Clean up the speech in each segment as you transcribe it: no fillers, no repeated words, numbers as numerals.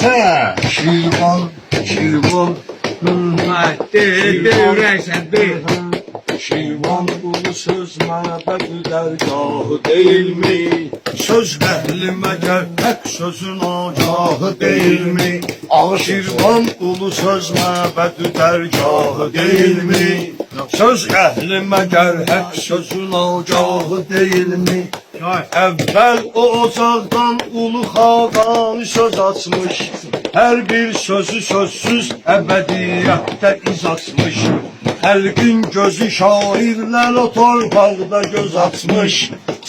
He. Şirvan, Şirvan. Devrəksən, de. Şirvan ulu söz məbədi dərgahı deyilmi? Söz əhli məgər hək sözün agahı deyilmi? Şirvan ulu söz məbədi dərgahı deyilmi? Söz əhli məgər hək sözün agahı deyilmi? Əvvəl o ocaqdan ulu xaqanı söz açmış. Hər bir sözü sözsüz əbədiyyətdə iz açmış. Xəlqin gözü şairlər o torpaqda göz açmış.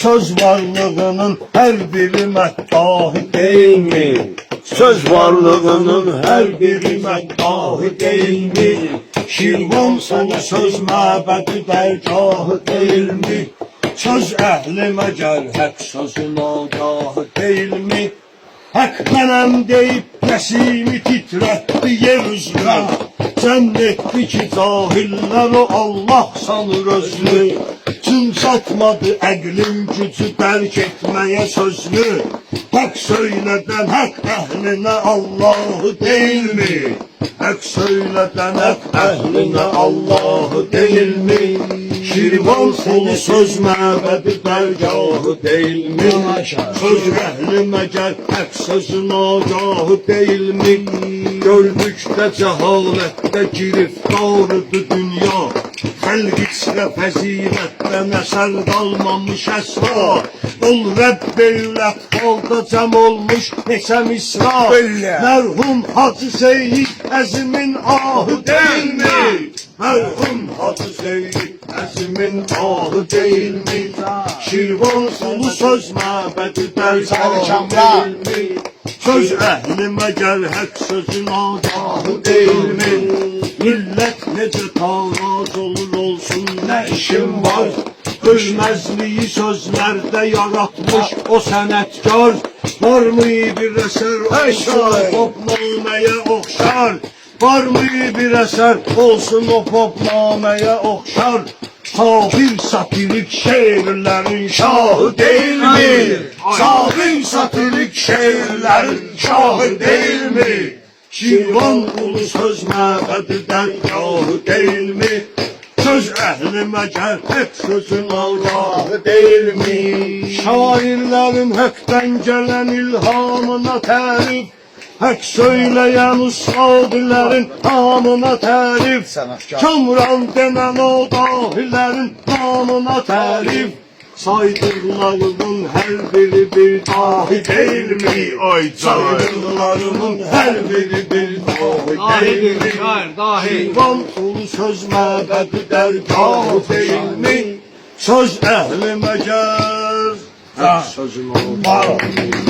Söz varlığının hər biri məddahı deyilmi? Söz varlığının hər biri məddahı deyilmi? Şirvan sonu söz məbədi dərgahı deyilmi? Söz əhli məgər hək sözün agahı deyilmi? Hak benim deyip nesimi titretti yer üzrə. Cəmm etdi ki cahiller o Allah sanır özünü. Tüm satmadı əqlin gücü dərk etməyə sözünü. Hak söylədən hak əhlinə Allahı deyilmi? Hak söylədən hak əhlinə Allahı deyilmi? Şirvan sonu söz məbədi dərgahı deyilmi? Söz əhli məgər hək sözün agahı deyilmi? Gördükdə cəhalətdə giriftarıdır dünya. Xəlq içrə fəzilətdən əsər qalmamış əsra. Ol Rəbb dövlət halda cəm olmuş neçə misra. Mərhum Hacı Seyid Əzimin ahı deyilmi? Mərhum Hacı Seyid Əzimin ahı deyilmi? Şirvan sonu söz məbədi dərgahı deyilmi? Söz əhli məgər hək sözün agahı deyilmi? Millət necə taraz olur olsun nə işim var? Ölməzliyi sözlərdə yaratmış o sənətkar. Varmı bir əsər olsun o popnaməyə oxşar? Varmı bir əsər olsun o popnaməyə oxşar? Sabir satirik şeirlərin şahı deyilmi? Sabir satirik şeirlərin şahı deyilmi? Şirvan ulu söz məbədi dərgahı deyilmi? Söz əhli məgər hək sözün agahı deyilmi? Şairlərin həkdən gələn ilhamına tərif. Hək söyləyən ustadilərin hamına tərif. Kamran denən o dahilərin namına tərif. Saydıqlarımın hər biri bir dahi deyilmi? Saydıqlarımın hər biri bir dahi deyilmi? Şirvan ulu söz məbədi dərgahı deyilmi? Söz əhli məgər hək sözün agahı deyilmi?